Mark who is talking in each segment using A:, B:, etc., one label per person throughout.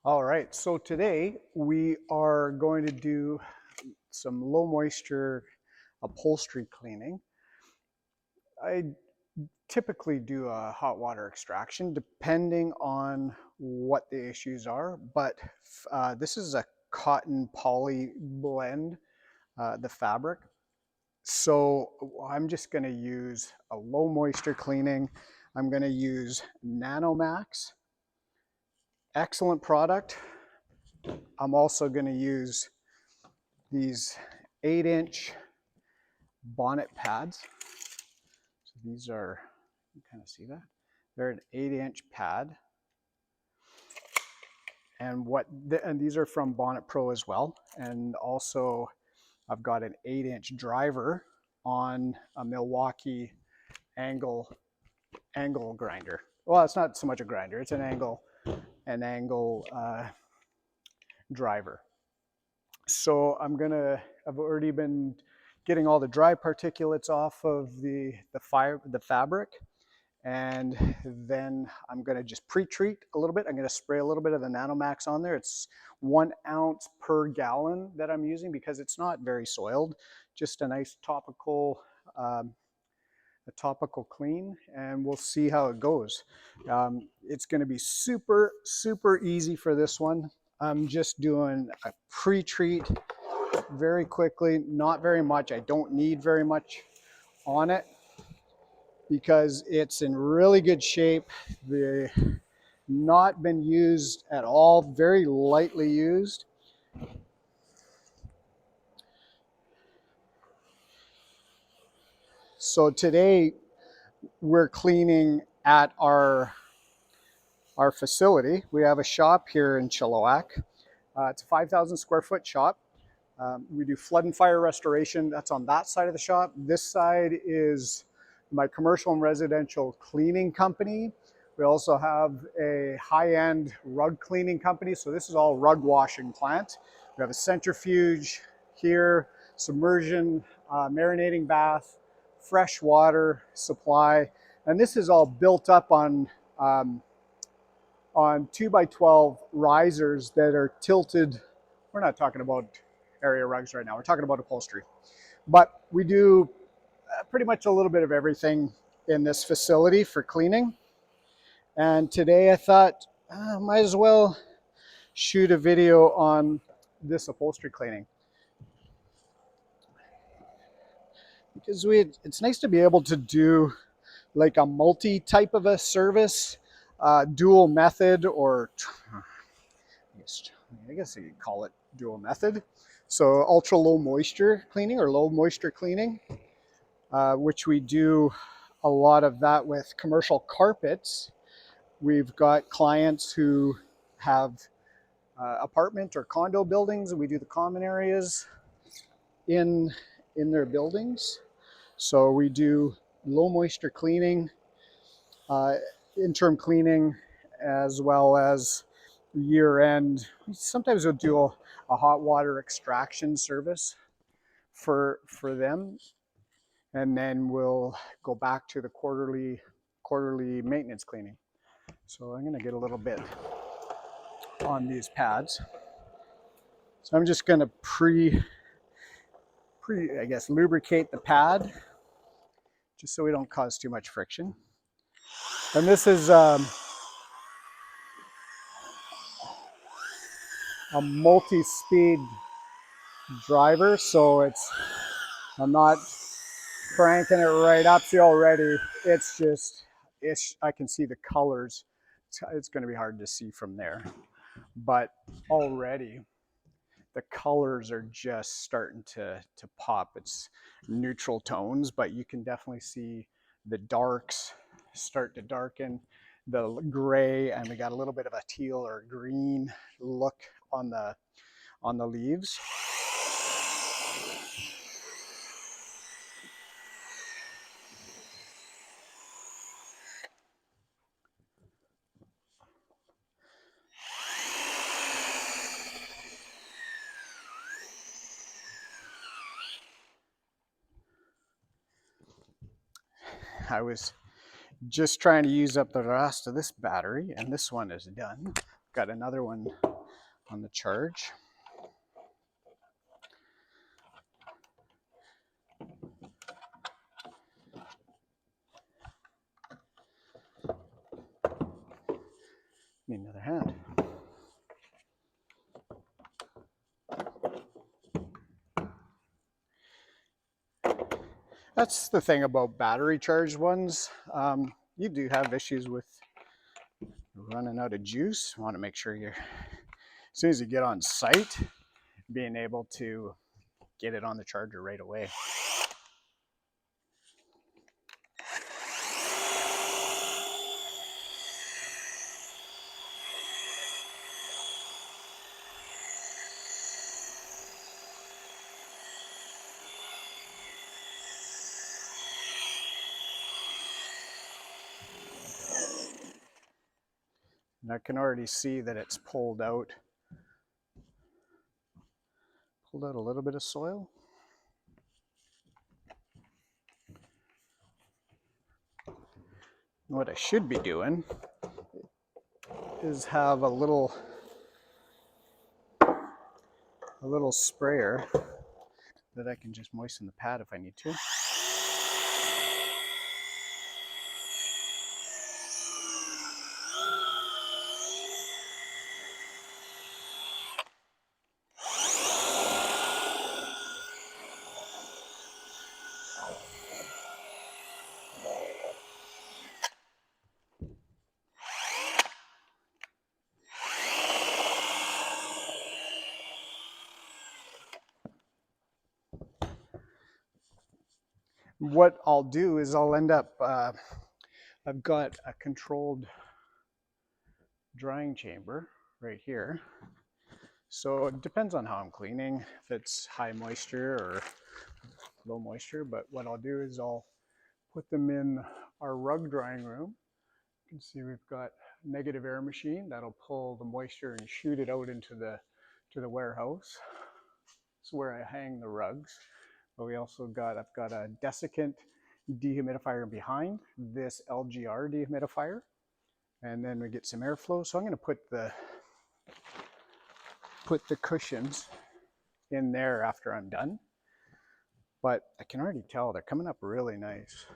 A: All right, so today we are going to do some low moisture upholstery cleaning. I typically do a hot water extraction depending on what the issues are, but this is a cotton poly blend, the fabric. So I'm just going to use a low moisture cleaning. I'm going to use Nanomax. Excellent product. I'm also going to use these 8-inch bonnet pads. So these are, you kind of see that? They're an 8-inch pad. And these are from Bonnet Pro as well. And also I've got an 8-inch driver on a Milwaukee angle grinder. Well, it's not so much a grinder, it's an angle driver. So I've already been getting all the dry particulates off of the fabric, and then I'm going to just pre-treat a little bit. I'm going to spray a little bit of the Nanomax on there. It's 1 ounce per gallon that I'm using because it's not very soiled. Just a nice topical clean, and we'll see how it goes. It's going to be super easy for this one. I'm just doing a pre-treat very quickly, not very much. I don't need very much on it because it's in really good shape. They've not been used at all, very lightly used. So today we're cleaning at our facility. We have a shop here in Chilliwack. It's a 5,000 square foot shop. We do flood and fire restoration. That's on that side of the shop. This side is my commercial and residential cleaning company. We also have a high-end rug cleaning company. So this is all rug washing plant. We have a centrifuge here, submersion, marinating bath, fresh water supply. And this is all built up on 2x12 risers that are tilted. We're not talking about area rugs right now. We're talking about upholstery. But we do pretty much a little bit of everything in this facility for cleaning. And today I thought, might as well shoot a video on this upholstery cleaning. Because it's nice to be able to do like a multi-type of a service, dual method, or I guess you could call it dual method. So ultra low moisture cleaning or low moisture cleaning, which we do a lot of that with commercial carpets. We've got clients who have apartment or condo buildings, and we do the common areas in their buildings. So we do low moisture cleaning, interim cleaning, as well as year end. Sometimes we'll do a hot water extraction service for them, and then we'll go back to the quarterly maintenance cleaning. So I'm going to get a little bit on these pads. So I'm just going to I guess lubricate the pad just so we don't cause too much friction. And this is a multi-speed driver, so I'm not cranking it right up. See, already I can see the colors. It's going to be hard to see from there, but already the colors are just starting to pop. It's neutral tones, but you can definitely see the darks start to darken, the gray, and we got a little bit of a teal or green look on the leaves. I was just trying to use up the rest of this battery, and this one is done. got another one on the charge. Need another hand. That's the thing about battery charged ones. You do have issues with running out of juice. You want to make sure you're, as soon as you get on site, being able to get it on the charger right away. And I can already see that it's pulled out a little bit of soil. What I should be doing is have a little sprayer that I can just moisten the pad if I need to. What I'll do is I'll end up, I've got a controlled drying chamber right here. So it depends on how I'm cleaning, if it's high moisture or low moisture, but what I'll do is I'll put them in our rug drying room. You can see we've got a negative air machine that'll pull the moisture and shoot it out into the warehouse. It's where I hang the rugs. But we also got, I've got a desiccant dehumidifier behind this LGR dehumidifier. And then we get some airflow. So I'm going to put the cushions in there after I'm done. But I can already tell they're coming up really nice.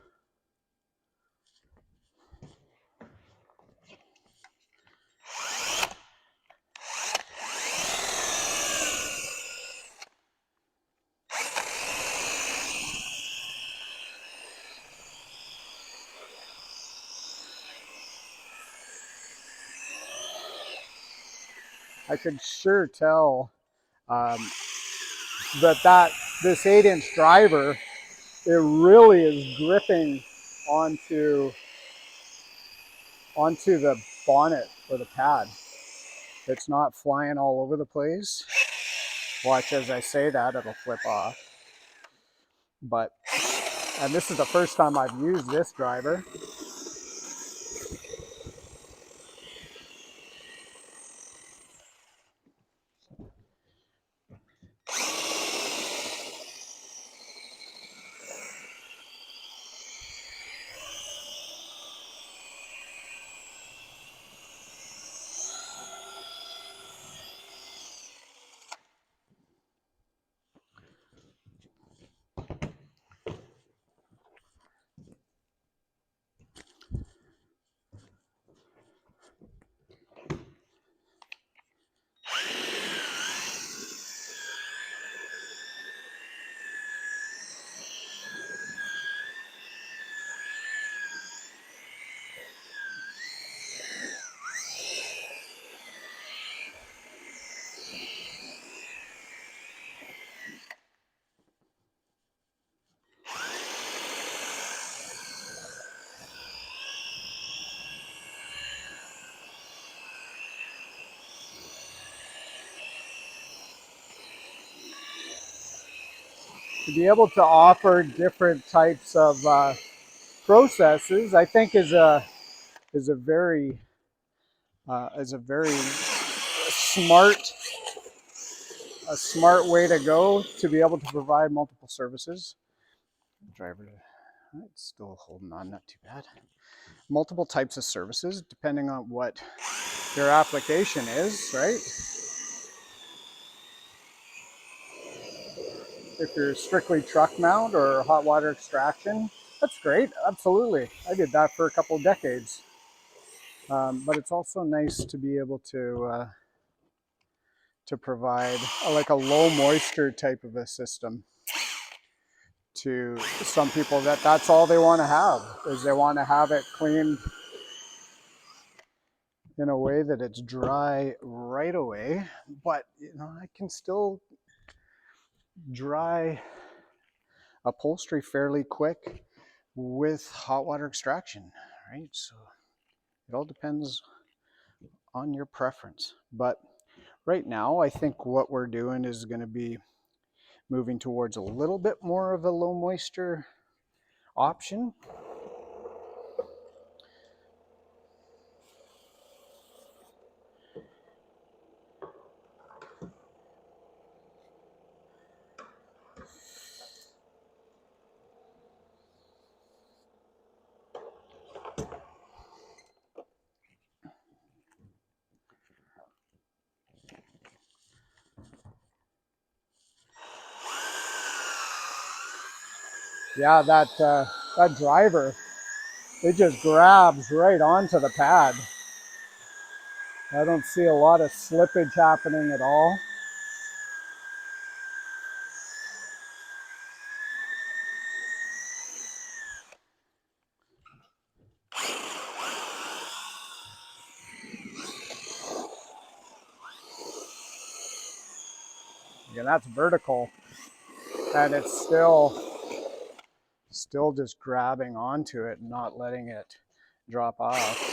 A: I could sure tell that this 8-inch driver, it really is gripping onto the bonnet or the pad. It's not flying all over the place. Watch as I say that, it'll flip off. But, and this is the first time I've used this driver. To be able to offer different types of processes, I think is a very smart way to go to be able to provide multiple services. Driver It's still holding on, not too bad. Multiple types of services depending on what your application is, right? If you're strictly truck mount or hot water extraction, that's great, absolutely. I did that for a couple of decades. But it's also nice to be able to provide like a low moisture type of a system to some people that's all they want to have, is they want to have it cleaned in a way that it's dry right away, but you know, I can still dry upholstery fairly quick with hot water extraction, right? So it all depends on your preference. But right now, I think what we're doing is going to be moving towards a little bit more of a low moisture option. Yeah, that driver, it just grabs right onto the pad. I don't see a lot of slippage happening at all. And that's vertical, and it's still just grabbing onto it and not letting it drop off.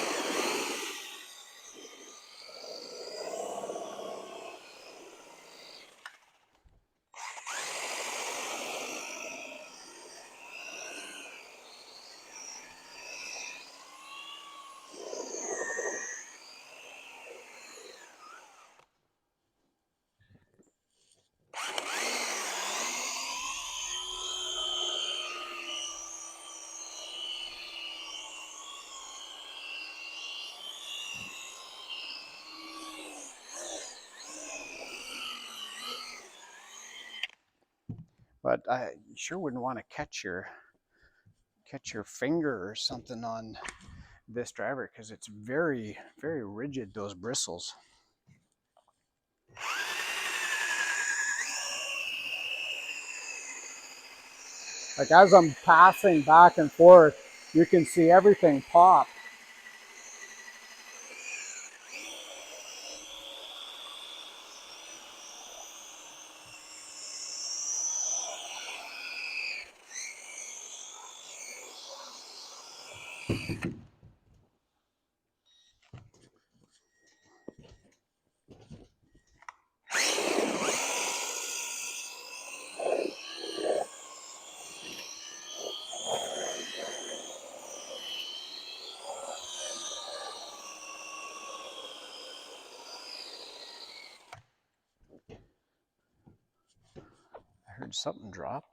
A: But I sure wouldn't want to catch your finger or something on this driver, because it's very, very rigid, those bristles. Like as I'm passing back and forth, you can see everything pop. I heard something drop.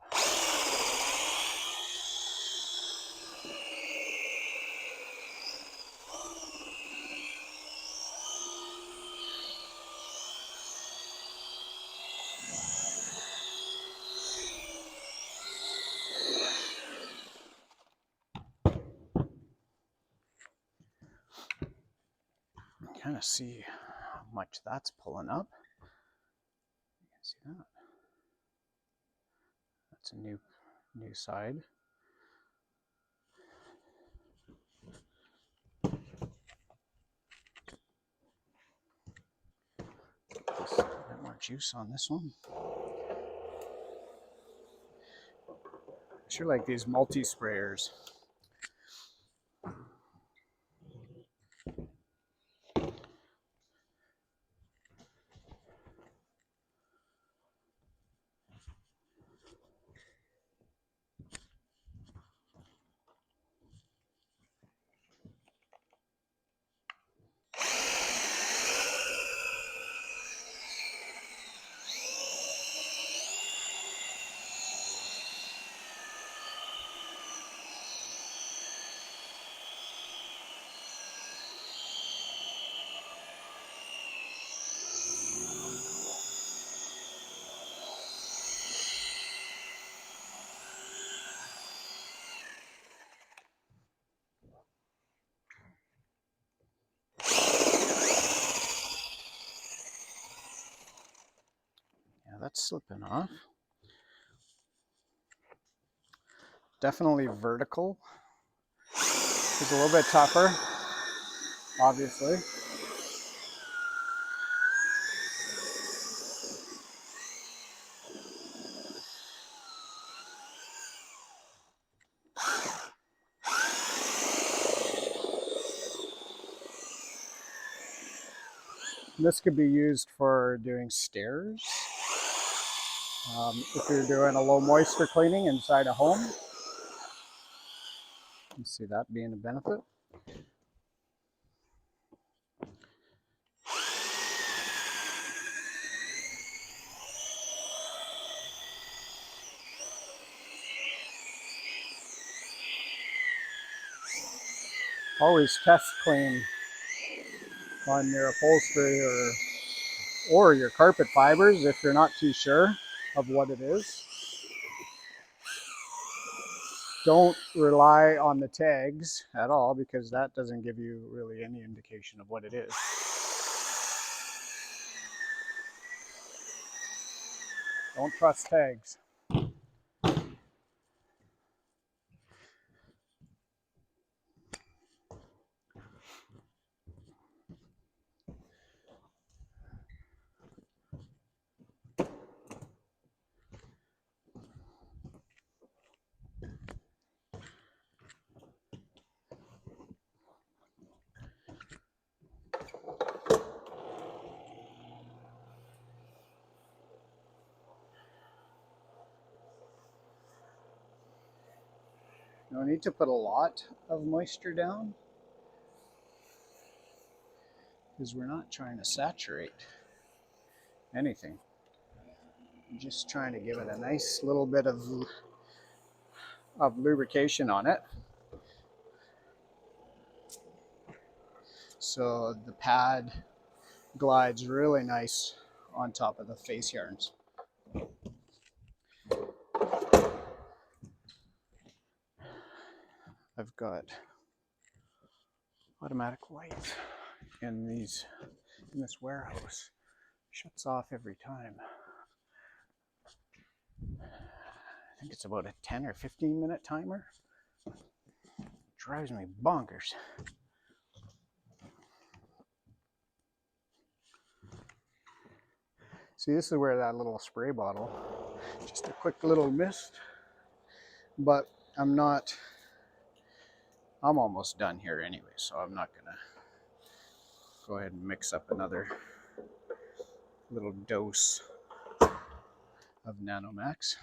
A: Kind of see how much that's pulling up. You can see that. That's a new side. Just a bit more juice on this one. I sure like these multi-sprayers. that's slipping off. Definitely vertical. It's a little bit tougher, obviously. This could be used for doing stairs. If you're doing a low moisture cleaning inside a home, you see that being a benefit. Always test clean on your upholstery or your carpet fibers if you're not too sure of what it is. Don't rely on the tags at all because that doesn't give you really any indication of what it is. Don't trust tags. No need to put a lot of moisture down because we're not trying to saturate anything. I'm just trying to give it a nice little bit of lubrication on it. So the pad glides really nice on top of the face yarns. I've got automatic light in this warehouse. Shuts off every time. I think it's about a 10 or 15 minute timer. Drives me bonkers. See, this is where that little spray bottle, just a quick little mist, but I'm almost done here anyway, so I'm not gonna go ahead and mix up another little dose of Nanomax.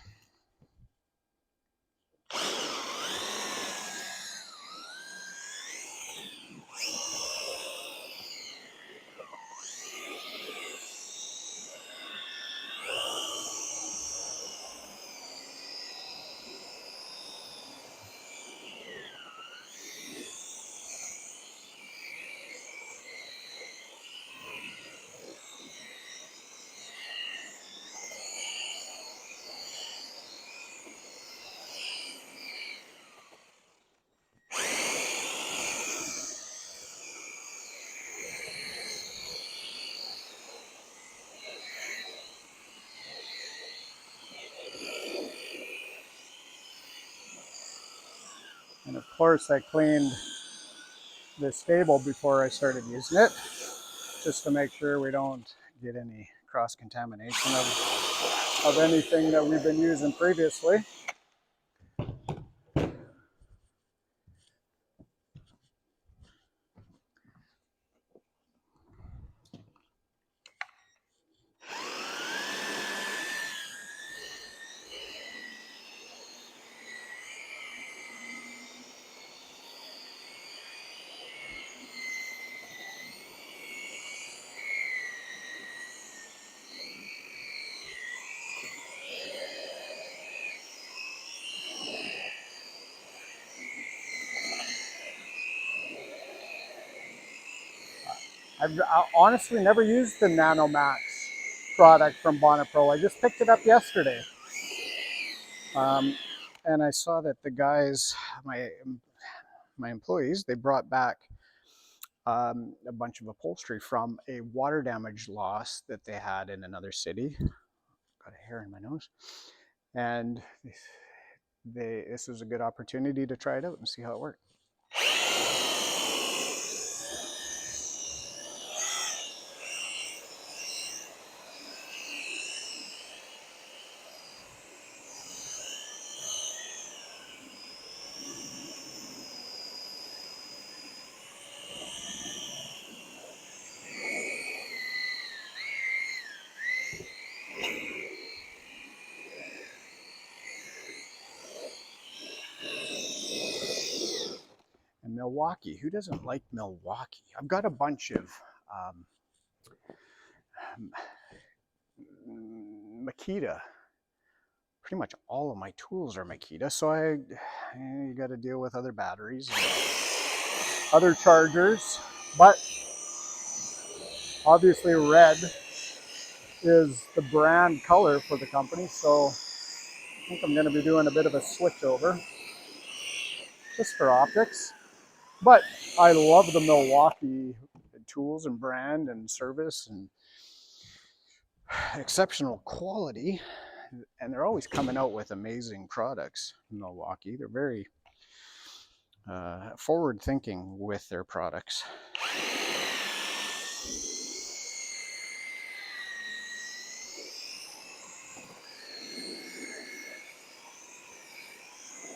A: And of course I cleaned this table before I started using it, just to make sure we don't get any cross-contamination of anything that we've been using previously. I've honestly never used the Nanomax product from iRPro. I just picked it up yesterday. And I saw that the guys, my employees, they brought back a bunch of upholstery from a water damage loss that they had in another city got a hair in my nose. And this was a good opportunity to try it out and see how it worked. And Milwaukee, who doesn't like Milwaukee? I've got a bunch of Makita. Pretty much all of my tools are Makita, so you got to deal with other batteries and other chargers, but obviously red is the brand color for the company, so I think I'm going to be doing a bit of a switch over just for optics. But I love the Milwaukee tools and brand and service and exceptional quality, and they're always coming out with amazing products. Milwaukee, they're very forward thinking with their products.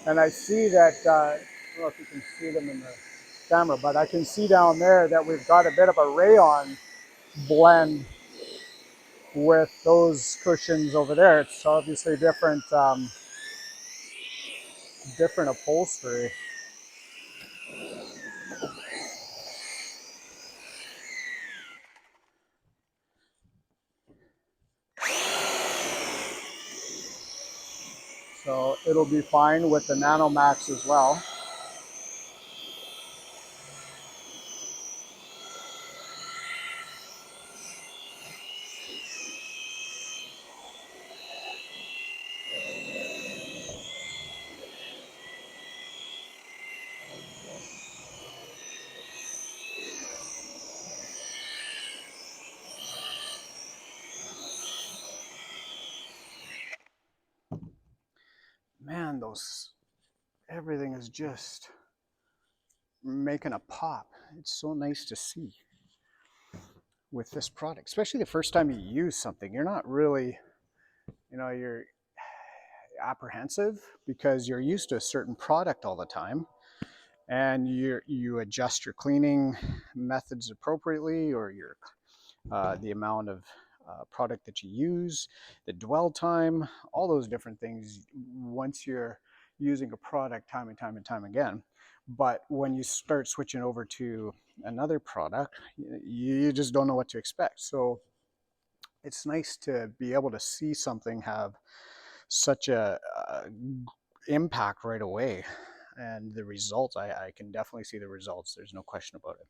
A: And I see that, I don't know if you can see them in the camera, but I can see down there that we've got a bit of a rayon blend with those cushions over there. It's obviously different, different upholstery. So it'll be fine with the Nanomax as well. Man, everything is just making a pop. It's so nice to see with this product, especially the first time you use something. You're not really, you're apprehensive because you're used to a certain product all the time, and you adjust your cleaning methods appropriately, or the amount of product that you use, the dwell time, all those different things once you're using a product time and time and time again. But when you start switching over to another product, you just don't know what to expect. So it's nice to be able to see something have such a impact right away. And the results, I can definitely see the results. There's no question about it.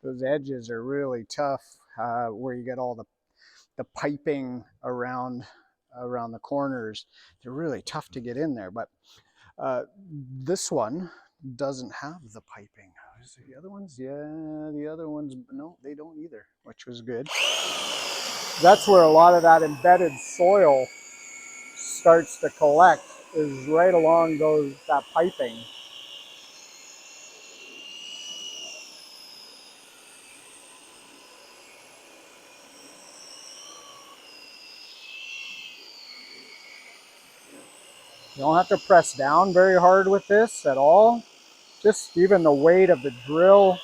A: Those edges are really tough, where you get all the piping around the corners. They're really tough to get in there, but this one doesn't have the piping. The other ones, yeah, the other ones, no, they don't either, which was good. That's where a lot of that embedded soil starts to collect, is right along that piping. You don't have to press down very hard with this at all. Just even the weight of the drill.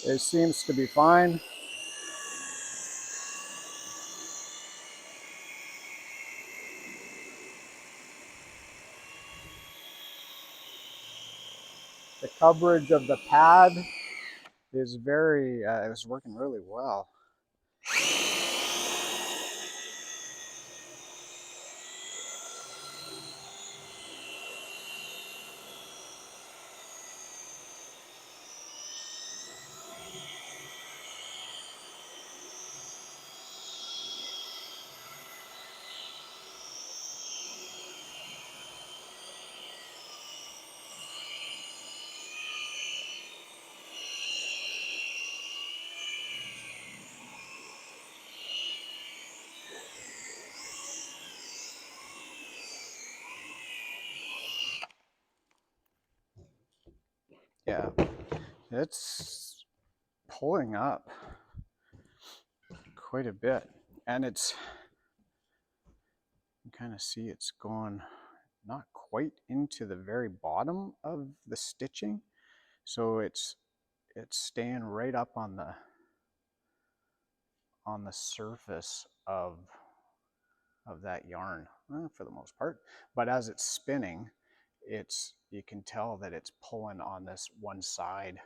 A: It seems to be fine. The coverage of the pad is very, it was working really well. Yeah, it's pulling up quite a bit, and it's, you kind of see it's going not quite into the very bottom of the stitching, so it's staying right up on the surface of that yarn for the most part. But as it's spinning, you can tell that it's pulling on this one side,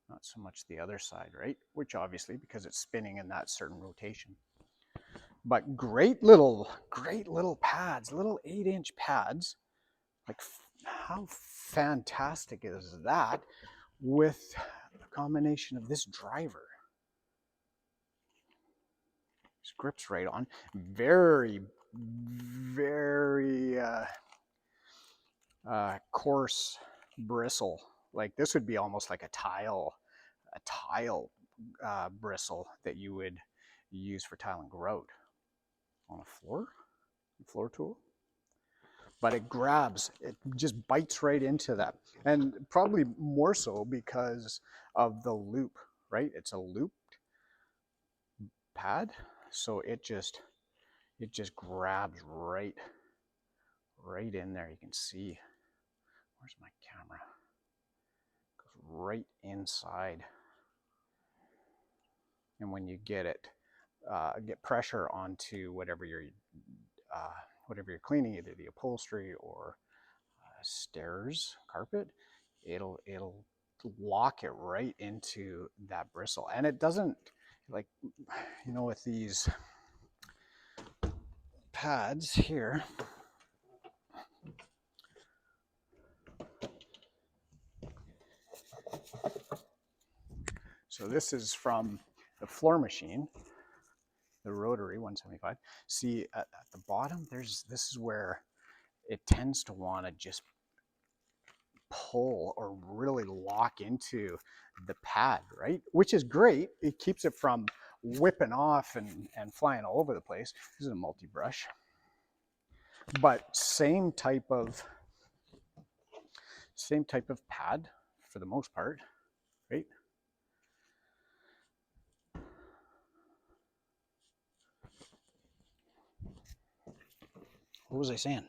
A: not so much the other side, right? Which obviously, because it's spinning in that certain rotation. But great little pads, little 8-inch pads. Like, how fantastic is that with a combination of this driver? This grips right on. Very, very coarse bristle. Like, this would be almost like a tile bristle that you would use for tile and grout on a floor tool. But it grabs, it just bites right into that. And probably more so because of the loop, right? It's a looped pad, so it just grabs right in there. You can see, where's my camera? It goes right inside. And when you get it, get pressure onto whatever you're cleaning, either the upholstery or stairs, carpet, it'll lock it right into that bristle. And it doesn't, like, you know, with these pads here, so this is from the floor machine, the rotary 175. See at the bottom, this is where it tends to want to just pull or really lock into the pad, right? Which is great. It keeps it from whipping off and flying all over the place. This is a multi-brush. But same type of pad for the most part, right? What was I saying?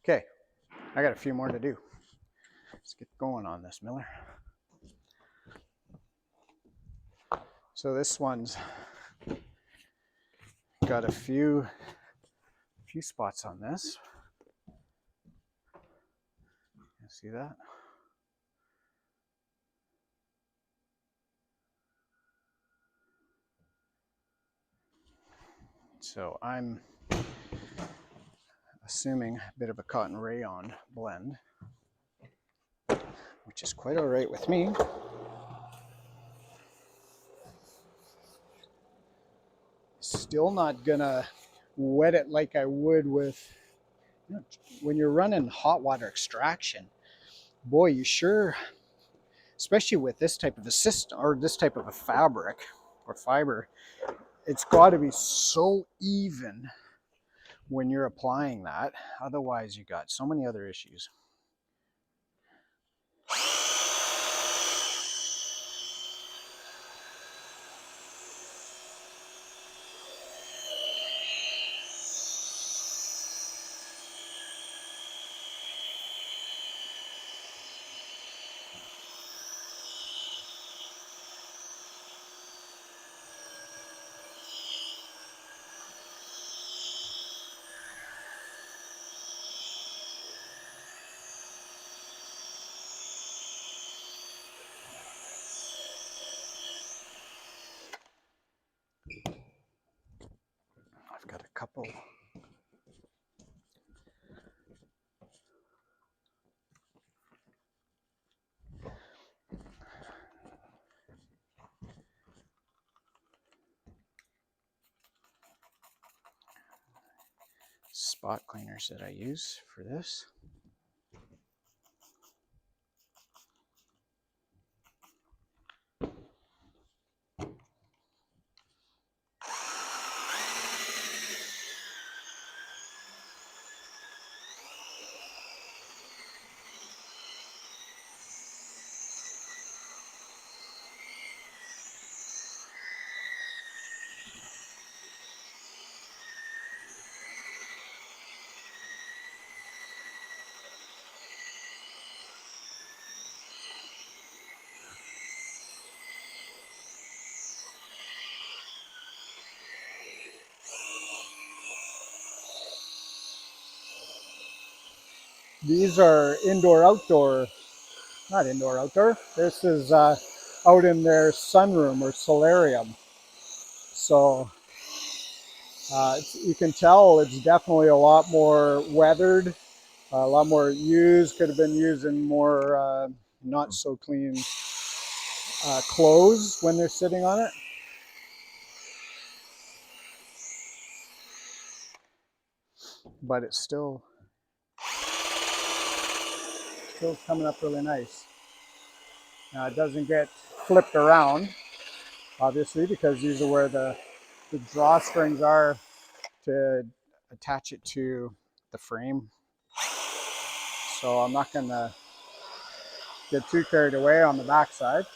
A: Okay, I got a few more to do. Let's get going on this, Miller. So this one's got a few spots on this. You see that? So I'm assuming a bit of a cotton rayon blend, which is quite all right with me. Still not gonna wet it like I would with, you know, when you're running hot water extraction. Boy, you sure, especially with this type of a system or this type of a fabric or fiber, it's got to be so even when you're applying that. Otherwise, you got so many other issues. Oh. Spot cleaners that I use for this. These are indoor-outdoor, not indoor-outdoor. This is out in their sunroom or solarium. So you can tell it's definitely a lot more weathered, a lot more used, could have been used in more not so clean clothes when they're sitting on it. But it's still coming up really nice. Now it doesn't get flipped around, obviously, because these are where the drawstrings are to attach it to the frame. So I'm not gonna get too carried away on the back side.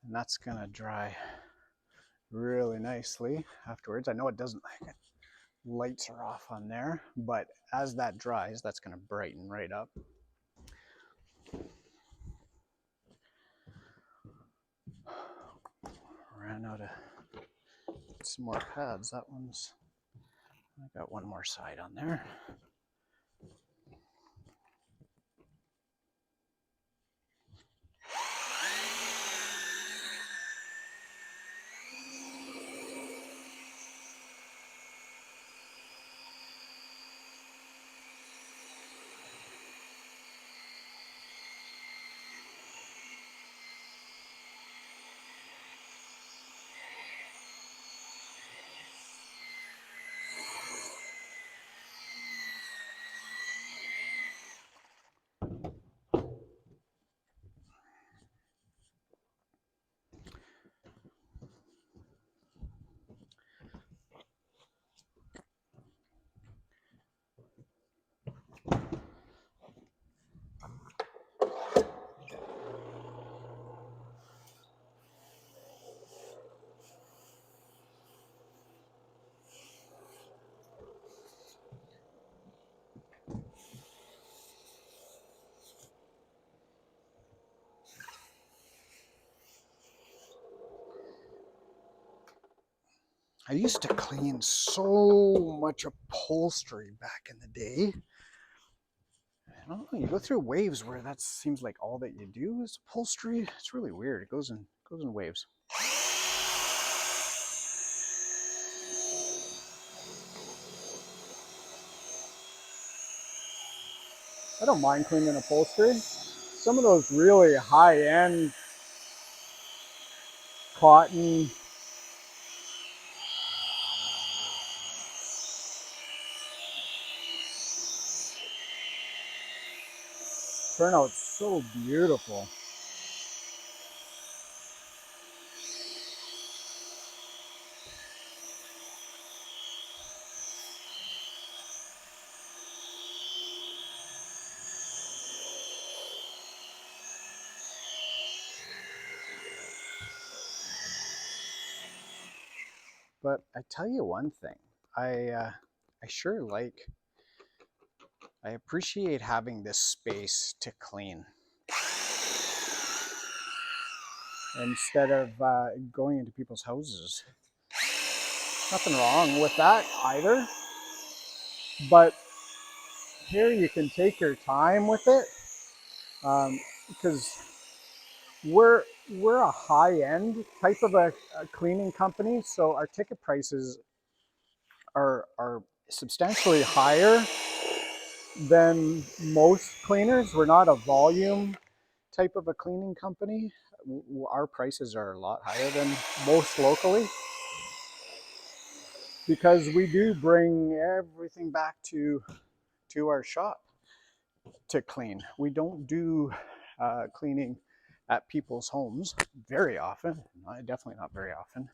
A: And that's gonna dry really nicely afterwards. I know it doesn't, lights are off on there, but as that dries, that's gonna brighten right up. Ran out of some more pads. That one's, I got one more side on there. I used to clean so much upholstery back in the day. I don't know, you go through waves where that seems like all that you do is upholstery. It's really weird. It goes in waves. I don't mind cleaning upholstery. Some of those really high-end cotton turn out so beautiful. But I tell you one thing, I sure I appreciate having this space to clean instead of going into people's houses. Nothing wrong with that either. But here you can take your time with it, because we're a high-end type of a cleaning company, so our ticket prices are substantially higher than most cleaners. We're not a volume type of a cleaning company. Our prices are a lot higher than most locally, because we do bring everything back to our shop to clean. We don't do cleaning at people's homes very often. Definitely not very often.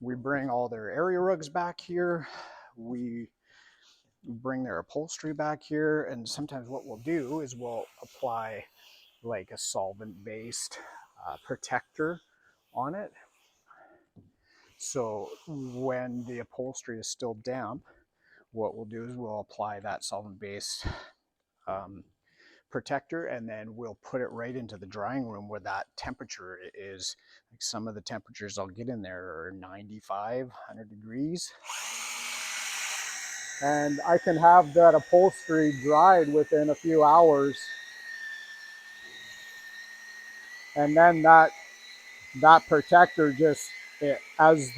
A: We bring all their area rugs back here. We bring their upholstery back here, and sometimes what we'll do is we'll apply like a solvent-based protector on it. So when the upholstery is still damp, what we'll do is we'll apply that solvent-based protector, and then we'll put it right into the drying room where that temperature is. Like some of the temperatures I'll get in there are 95, 100 degrees. And I can have that upholstery dried within a few hours. And then that protector just, because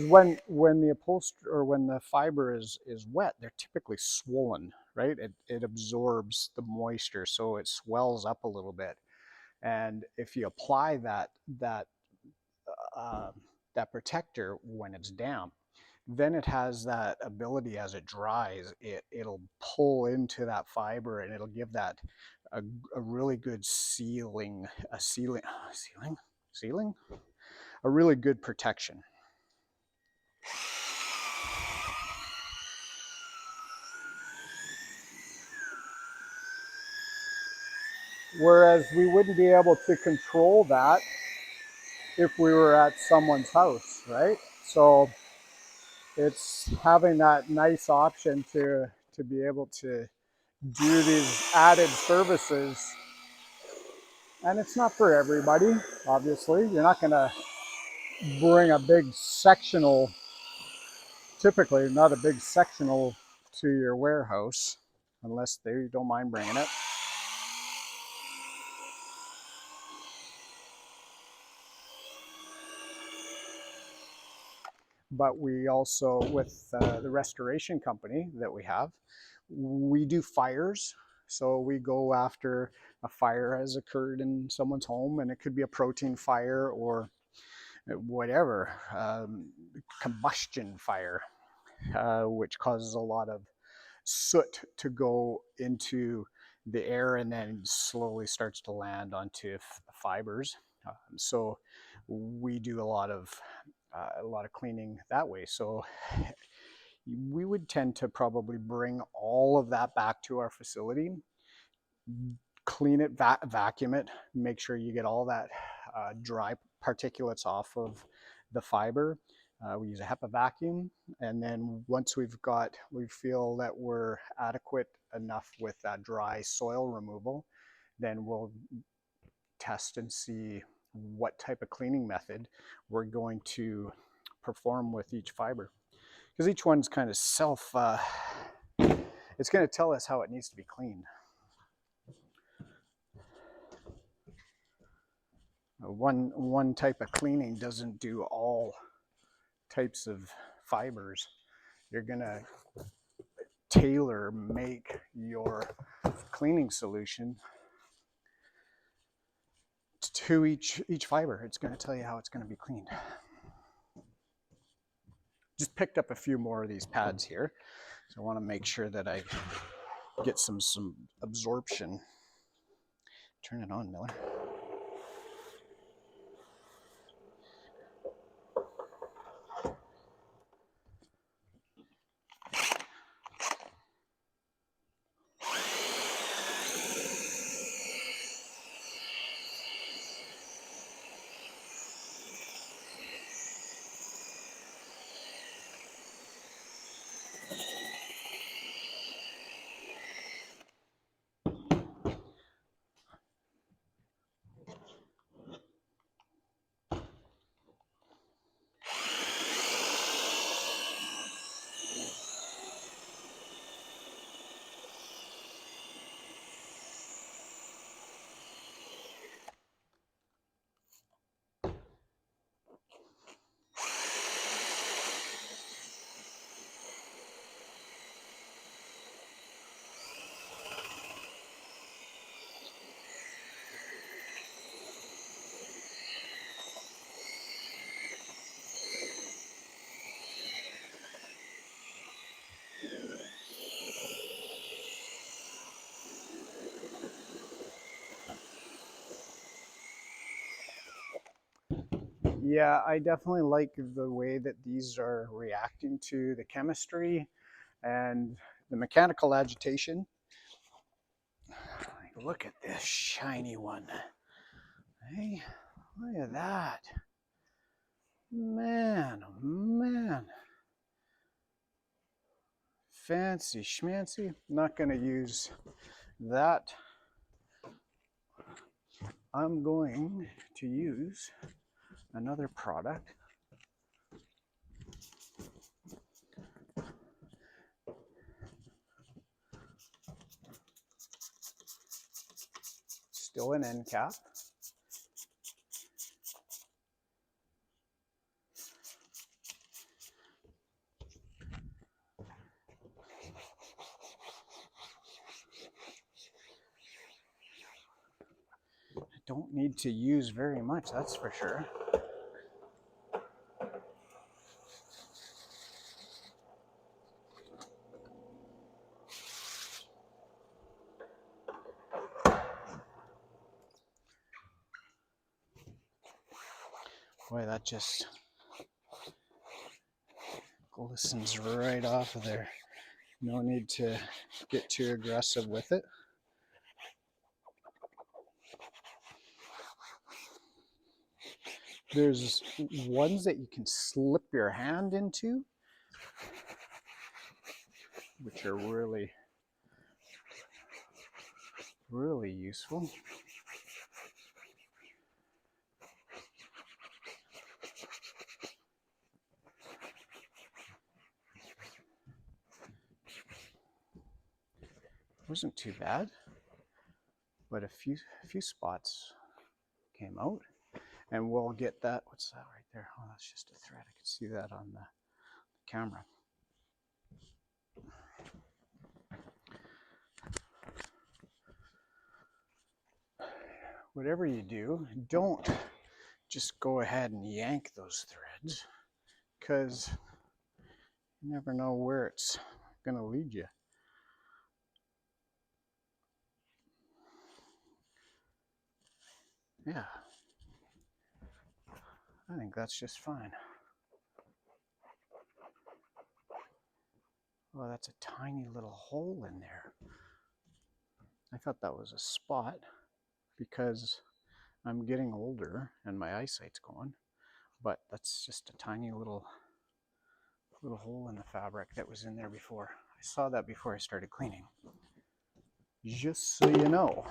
A: when the upholstery or when the fiber is wet, they're typically swollen, right? It absorbs the moisture, so it swells up a little bit. And if you apply that protector when it's damp, then it has that ability as it dries, it'll pull into that fiber, and it'll give that a really good a really good protection. Whereas we wouldn't be able to control that if we were at someone's house, right? So it's having that nice option to be able to do these added services. And it's not for everybody, obviously. You're not going to bring a big sectional, typically not a big sectional, to your warehouse, unless they don't mind bringing it. But we also, with the restoration company that we have, we do fires. So we go after a fire has occurred in someone's home, and it could be a protein fire or whatever, combustion fire, which causes a lot of soot to go into the air and then slowly starts to land onto fibers. So we do a lot of cleaning that way. So we would tend to probably bring all of that back to our facility, clean it, vacuum it, make sure you get all that dry particulates off of the fiber. We use a HEPA vacuum, and then once we feel that we're adequate enough with that dry soil removal, then we'll test and see what type of cleaning method we're going to perform with each fiber, because each one's kind of it's going to tell us how it needs to be cleaned. One type of cleaning doesn't do all types of fibers. You're going to tailor make your cleaning solution to each fiber. It's going to tell you how it's going to be cleaned. Just picked up a few more of these pads here, so I want to make sure that I get some absorption. Turn it on, Miller. Yeah, I definitely like the way that these are reacting to the chemistry and the mechanical agitation. Look at this shiny one. Hey, look at that. Man, oh man. Fancy schmancy. Not going to use that. I'm going to use another product. Still an end cap. Don't need to use very much, that's for sure. Boy, that just glistens right off of there. No need to get too aggressive with it. There's ones that you can slip your hand into, which are really, really useful. Wasn't too bad, but a few spots came out, and we'll get that. What's that right there? Oh, that's just a thread. I can see that on the camera. Whatever you do, don't just go ahead and yank those threads, because you never know where it's going to lead you. Yeah, I think that's just fine. Oh, that's a tiny little hole in there. I thought that was a spot because I'm getting older and my eyesight's going, but that's just a tiny little hole in the fabric that was in there before. I saw that before I started cleaning. Just so you know.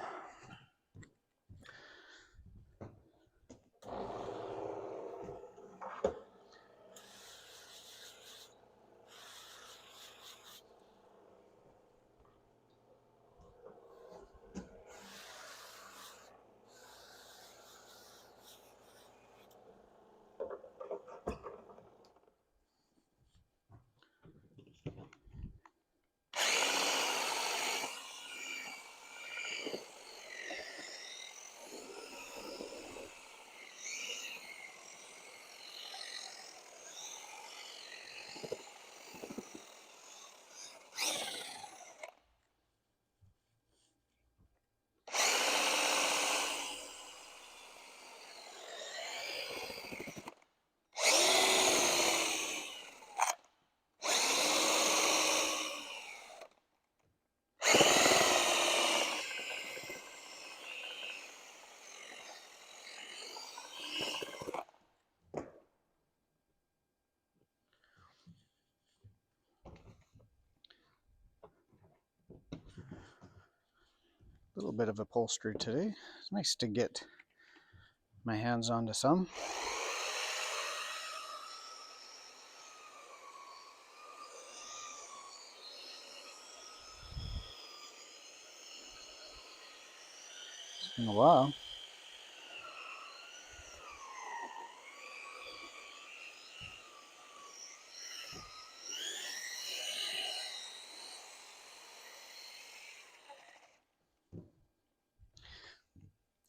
A: A little bit of upholstery today. It's nice to get my hands onto some. It's been a while.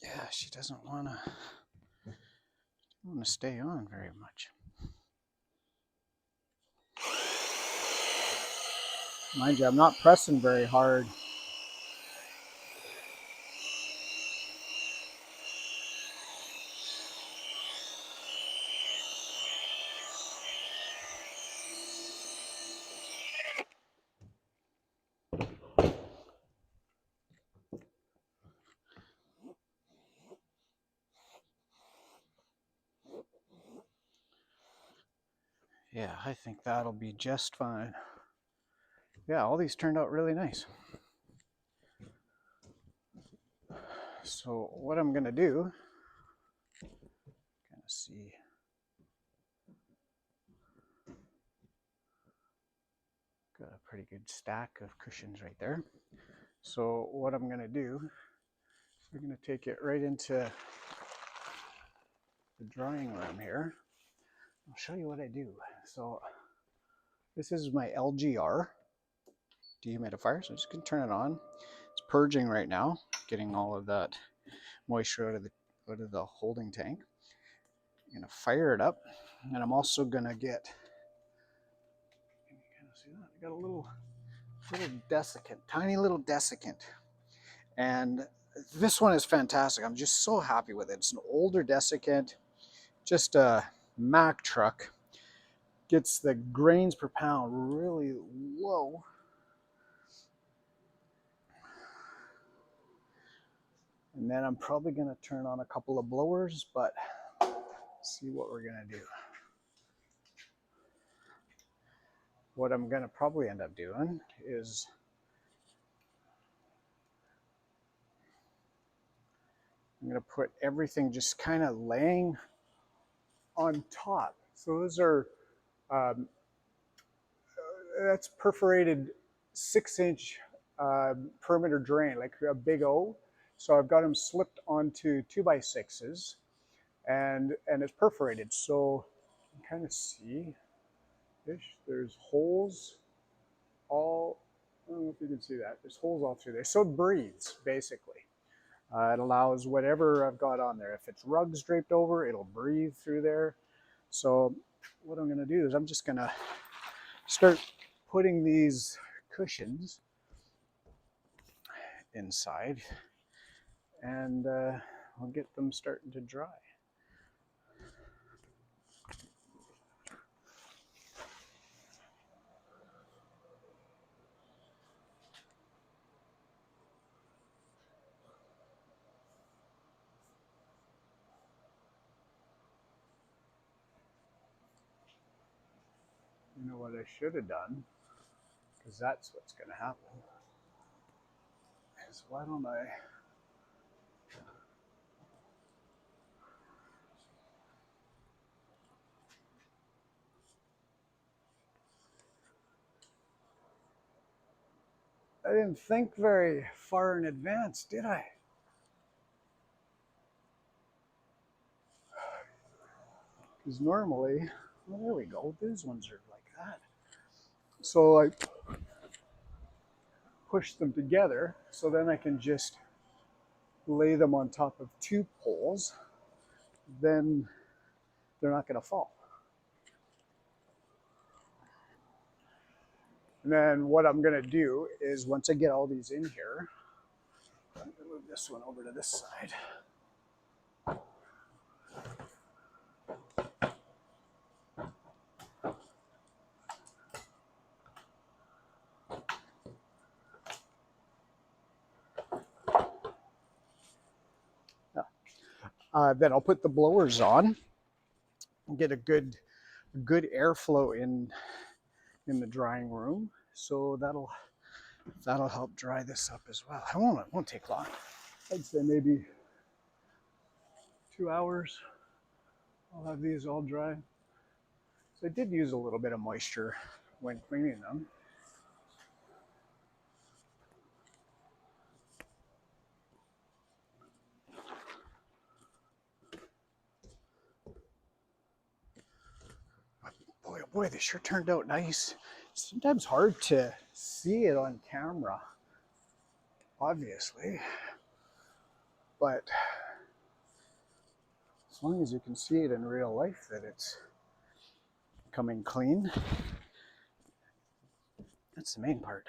A: Yeah, she doesn't want to stay on very much. Mind you, I'm not pressing very hard. Yeah, I think that'll be just fine. Yeah, all these turned out really nice. So what I'm gonna do, kind of see, got a pretty good stack of cushions right there. So what I'm gonna do, we're gonna take it right into the drying room here. I'll show you what I do. So this is my LGR dehumidifier, so I'm just gonna turn it on. It's purging right now, getting all of that moisture out of the holding tank. I'm gonna fire it up, and I'm also gonna get, can you kind of see that? I got a little desiccant, tiny little desiccant, and this one is fantastic. I'm just so happy with it. It's an older desiccant, just a Mack truck. Gets the grains per pound really low. And then I'm probably gonna turn on a couple of blowers, but see what we're gonna do. What I'm gonna probably end up doing is I'm gonna put everything just kind of laying on top. So those are, um, that's perforated 6-inch perimeter drain, like a big O. So I've got them slipped onto 2x6s, and it's perforated. So you can kind of see, there's holes all, I don't know if you can see that. There's holes all through there. So it breathes, basically. It allows whatever I've got on there. If it's rugs draped over, it'll breathe through there. So what I'm gonna do is I'm just gonna start putting these cushions inside, and I'll get them starting to dry. You know what I should have done, because that's what's gonna happen, is why don't I didn't think very far in advance, did I? Because normally, well, there we go, these ones are like that. So I push them together, so then I can just lay them on top of 2 poles, then they're not gonna fall. And then what I'm gonna do is, once I get all these in here, I'm gonna move this one over to this side. Then I'll put the blowers on and get a good airflow in the drying room. So that'll help dry this up as well. It won't take long. I'd say maybe 2 hours. I'll have these all dry. So I did use a little bit of moisture when cleaning them. Boy, oh boy, they sure turned out nice. It's sometimes hard to see it on camera, obviously, but as long as you can see it in real life that it's coming clean, that's the main part.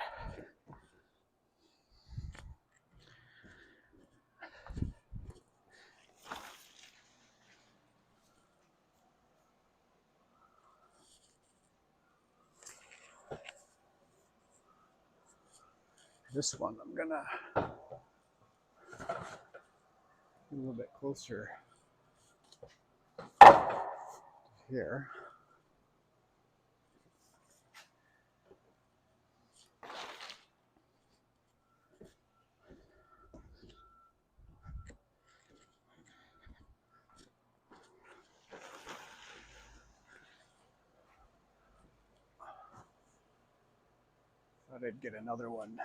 A: This one I'm gonna get a little bit closer here. Thought I'd get another one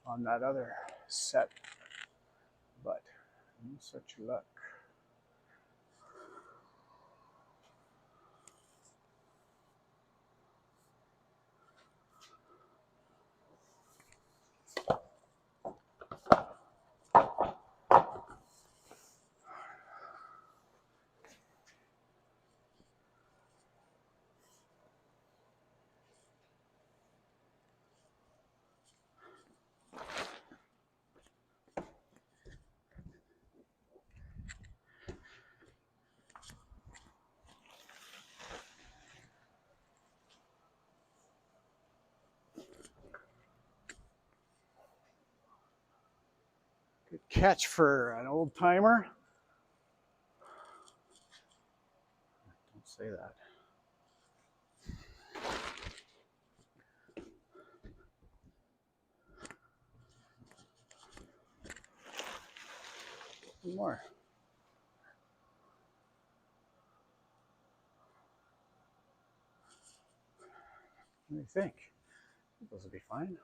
A: on that other set, but no such luck. Good catch for an old timer. Don't say that. One more. What do you think? Those will be fine.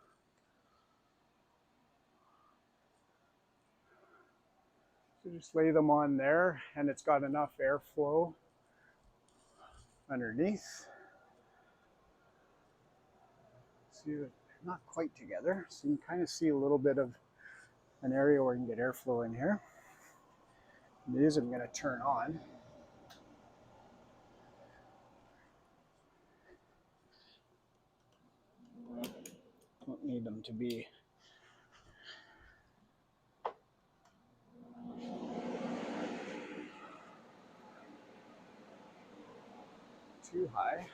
A: So just lay them on there, and it's got enough airflow underneath. See, they're not quite together, so you can kind of see a little bit of an area where you can get airflow in here. And these I'm going to turn on. Don't need them to be too high.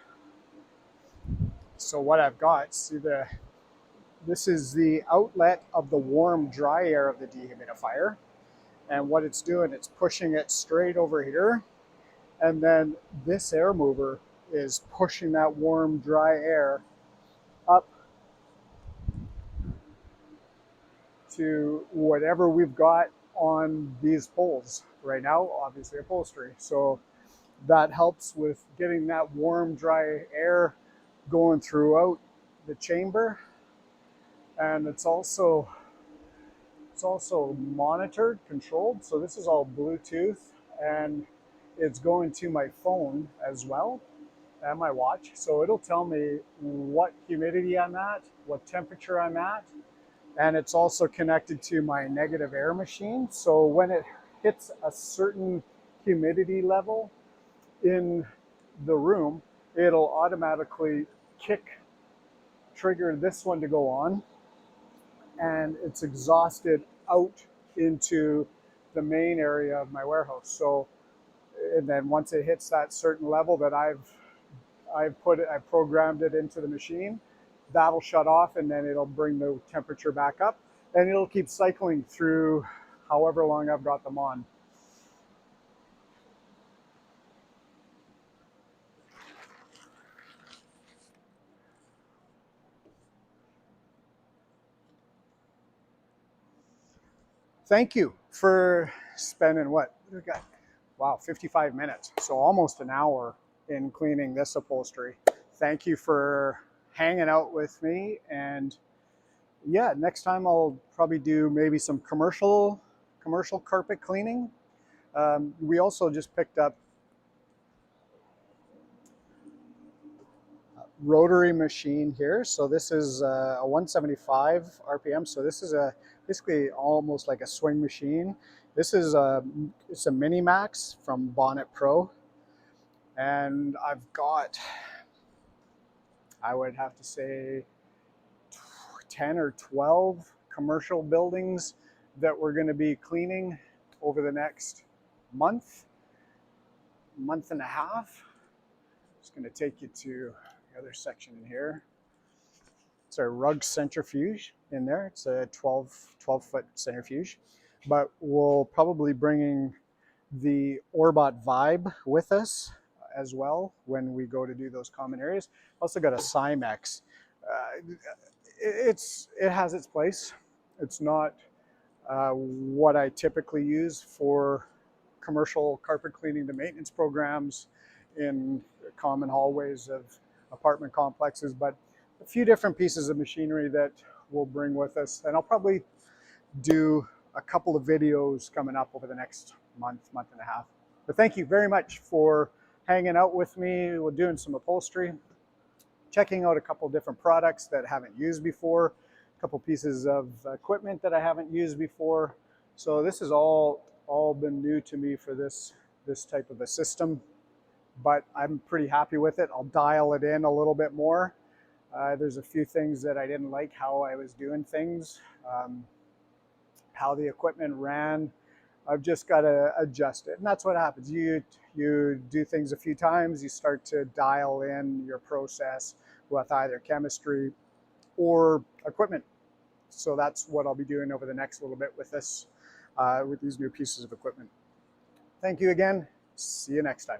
A: So what I've got, see this is the outlet of the warm dry air of the dehumidifier. And what it's doing, it's pushing it straight over here. And then this air mover is pushing that warm dry air up to whatever we've got on these poles. Right now, obviously upholstery. So that helps with getting that warm dry air going throughout the chamber. And it's also monitored, controlled. So this is all Bluetooth, and it's going to my phone as well and my watch. So it'll tell me what humidity I'm at, what temperature I'm at, and it's also connected to my negative air machine. So when it hits a certain humidity level in the room, it'll automatically trigger this one to go on, and it's exhausted out into the main area of my warehouse. So, and then once it hits that certain level that I programmed it into the machine, that'll shut off, and then it'll bring the temperature back up, and it'll keep cycling through however long I've got them on. Thank you for spending what we got? Wow, 55 minutes. So almost an hour in cleaning this upholstery. Thank you for hanging out with me. And yeah, next time I'll probably do maybe some commercial carpet cleaning. We also just picked up rotary machine here. So this is a 175 RPM. So this is basically almost like a swing machine. This is it's a Mini Max from iRPro, and I've got, I would have to say, 10 or 12 commercial buildings that we're going to be cleaning over the next month and a half. Just going to take you to the other section in here. It's a rug centrifuge in there. It's a 12-foot centrifuge, but we'll probably bringing the Orbot Vibe with us as well when we go to do those common areas. Also got a Cymex. It has its place. It's not what I typically use for commercial carpet cleaning, the maintenance programs in common hallways of apartment complexes, but a few different pieces of machinery that we'll bring with us, and I'll probably do a couple of videos coming up over the next month and a half. But thank you very much for hanging out with me. We're doing some upholstery, checking out a couple different products that I haven't used before, a couple pieces of equipment that I haven't used before. So this has all been new to me for this type of a system, but I'm pretty happy with it. I'll dial it in a little bit more. There's a few things that I didn't like how I was doing things, how the equipment ran. I've just got to adjust it, and that's what happens. You do things a few times, you start to dial in your process with either chemistry or equipment. So that's what I'll be doing over the next little bit with this, with these new pieces of equipment. Thank you again. See you next time.